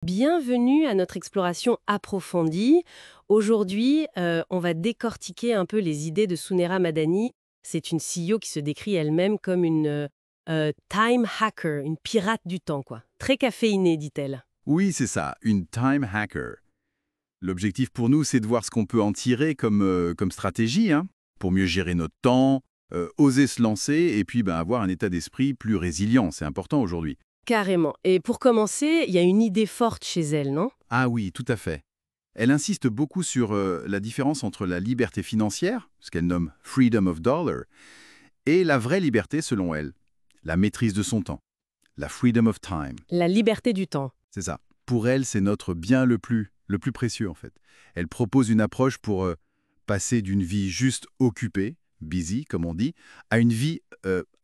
Bienvenue à notre exploration approfondie. Aujourd'hui, on va décortiquer un peu les idées de Sunera Madani. C'est une CEO qui se décrit elle-même comme une time hacker, une pirate du temps, quoi. Très caféinée, dit-elle. Oui, c'est ça, une time hacker. L'objectif pour nous, c'est de voir ce qu'on peut en tirer comme stratégie, hein, pour mieux gérer notre temps, oser se lancer et puis avoir un état d'esprit plus résilient. C'est important aujourd'hui. Carrément. Et pour commencer, il y a une idée forte chez elle, non? Ah oui, tout à fait. Elle insiste beaucoup sur la différence entre la liberté financière, ce qu'elle nomme freedom of dollar, et la vraie liberté selon elle, la maîtrise de son temps, la freedom of time. La liberté du temps. C'est ça. Pour elle, c'est notre bien le plus précieux en fait. Elle propose une approche pour passer d'une vie juste occupée, busy comme on dit, à une vie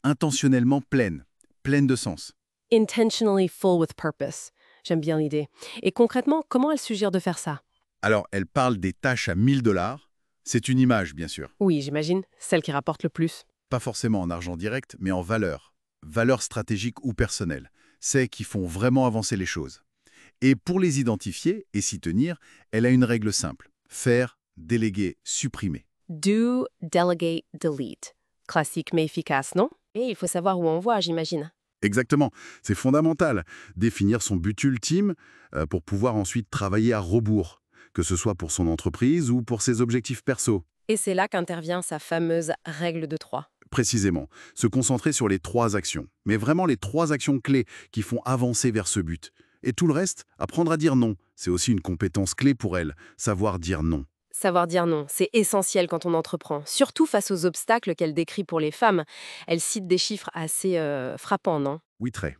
intentionnellement pleine, pleine de sens. Intentionally full with purpose. J'aime bien l'idée. Et concrètement, comment elle suggère de faire ça? Alors, elle parle des tâches à 1 000 $. C'est une image, bien sûr. Oui, j'imagine, celle qui rapporte le plus. Pas forcément en argent direct, mais en valeur. Valeurs stratégiques ou personnelles. C'est qui font vraiment avancer les choses. Et pour les identifier et s'y tenir, elle a une règle simple. Faire, déléguer, supprimer. Do, delegate, delete. Classique mais efficace, non? Et il faut savoir où on voit, j'imagine. Exactement, c'est fondamental. Définir son but ultime pour pouvoir ensuite travailler à rebours, que ce soit pour son entreprise ou pour ses objectifs perso. Et c'est là qu'intervient sa fameuse règle de 3. Précisément, se concentrer sur les 3 actions, mais vraiment les 3 actions clés qui font avancer vers ce but. Et tout le reste, apprendre à dire non, c'est aussi une compétence clé pour elle, savoir dire non. Savoir dire non, c'est essentiel quand on entreprend, surtout face aux obstacles qu'elle décrit pour les femmes. Elle cite des chiffres assez frappants, non? Oui, très.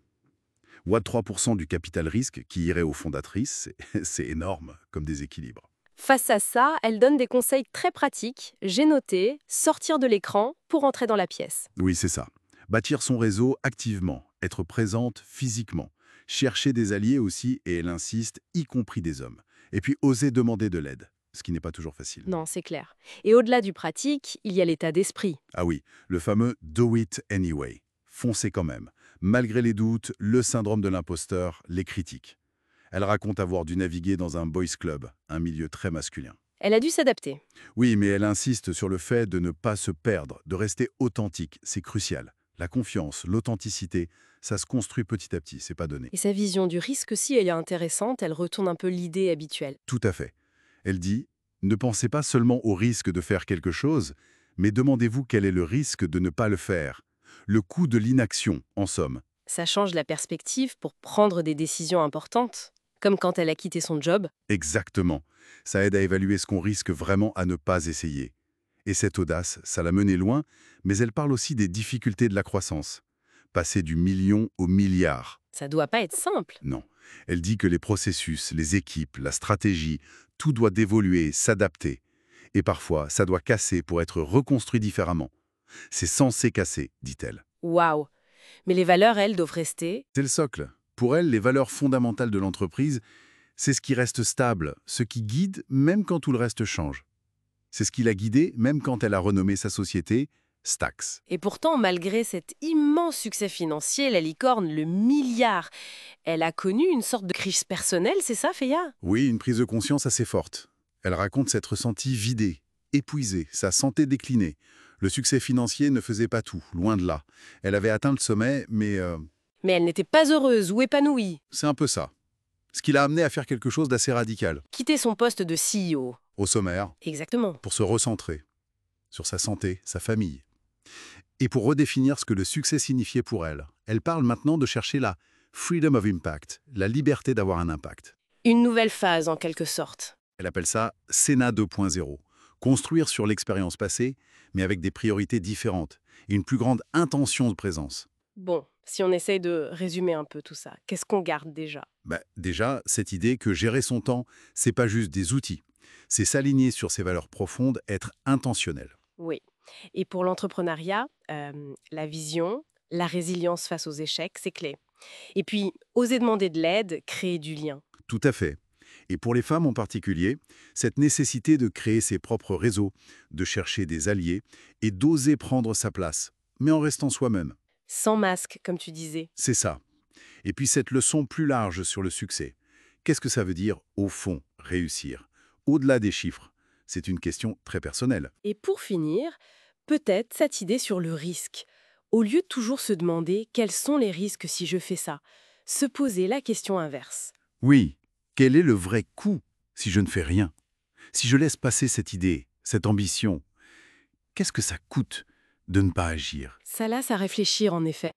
Ou à 3% du capital risque qui irait aux fondatrices, c'est énorme comme déséquilibre. Face à ça, elle donne des conseils très pratiques. J'ai noté, sortir de l'écran pour entrer dans la pièce. Oui, c'est ça. Bâtir son réseau activement, être présente physiquement, chercher des alliés aussi, et elle insiste, y compris des hommes. Et puis oser demander de l'aide, ce qui n'est pas toujours facile. Non, c'est clair. Et au-delà du pratique, il y a l'état d'esprit. Ah oui, le fameux do it anyway. Foncez quand même, malgré les doutes, le syndrome de l'imposteur, les critiques. Elle raconte avoir dû naviguer dans un boys club, un milieu très masculin. Elle a dû s'adapter. Oui, mais elle insiste sur le fait de ne pas se perdre, de rester authentique, c'est crucial. La confiance, l'authenticité, ça se construit petit à petit, c'est pas donné. Et sa vision du risque aussi, elle est intéressante, elle retourne un peu l'idée habituelle. Tout à fait. Elle dit, ne pensez pas seulement au risque de faire quelque chose, mais demandez-vous quel est le risque de ne pas le faire. Le coût de l'inaction, en somme. Ça change la perspective pour prendre des décisions importantes, comme quand elle a quitté son job. Exactement. Ça aide à évaluer ce qu'on risque vraiment à ne pas essayer. Et cette audace, ça l'a menée loin, mais elle parle aussi des difficultés de la croissance. Passer du million au milliard. Ça doit pas être simple. Non. Elle dit que les processus, les équipes, la stratégie, tout doit évoluer, s'adapter. Et parfois, ça doit casser pour être reconstruit différemment. C'est censé casser, dit-elle. Waouh. Mais les valeurs, elles, doivent rester. C'est le socle. Pour elle, les valeurs fondamentales de l'entreprise, c'est ce qui reste stable, ce qui guide même quand tout le reste change. C'est ce qui l'a guidée même quand elle a renommé sa société Stax. Et pourtant, malgré cet immense succès financier, la licorne, le milliard, elle a connu une sorte de crise personnelle, c'est ça, Feya? Oui, une prise de conscience assez forte. Elle raconte s'être sentie vidée, épuisée, sa santé déclinée. Le succès financier ne faisait pas tout, loin de là. Elle avait atteint le sommet, mais Mais elle n'était pas heureuse ou épanouie. c'est un peu ça. Ce qui l'a amené à faire quelque chose d'assez radical, Quitter son poste de CEO. au sommaire, Exactement. pour se recentrer sur sa santé, sa famille. Et pour redéfinir ce que le succès signifiait pour elle, elle parle maintenant de chercher la freedom of impact, la liberté d'avoir un impact. Une nouvelle phase, en quelque sorte. Elle appelle ça Sénat 2.0. Construire sur l'expérience passée, mais avec des priorités différentes et une plus grande intention de présence. Bon, si on essaye de résumer un peu tout ça, qu'est-ce qu'on garde déjà? Déjà, cette idée que gérer son temps, c'est pas juste des outils. C'est s'aligner sur ses valeurs profondes, être intentionnel. Oui. Et pour l'entrepreneuriat, la vision, la résilience face aux échecs, c'est clé. Et puis, oser demander de l'aide, créer du lien. Tout à fait. Et pour les femmes en particulier, cette nécessité de créer ses propres réseaux, de chercher des alliés et d'oser prendre sa place, mais en restant soi-même. Sans masque, comme tu disais. C'est ça. Et puis cette leçon plus large sur le succès. Qu'est-ce que ça veut dire, au fond, réussir? Au-delà des chiffres, c'est une question très personnelle. Et pour finir, peut-être cette idée sur le risque. Au lieu de toujours se demander quels sont les risques si je fais ça, se poser la question inverse. Oui, quel est le vrai coût si je ne fais rien? Si je laisse passer cette idée, cette ambition, qu'est-ce que ça coûte de ne pas agir? Ça laisse à réfléchir en effet.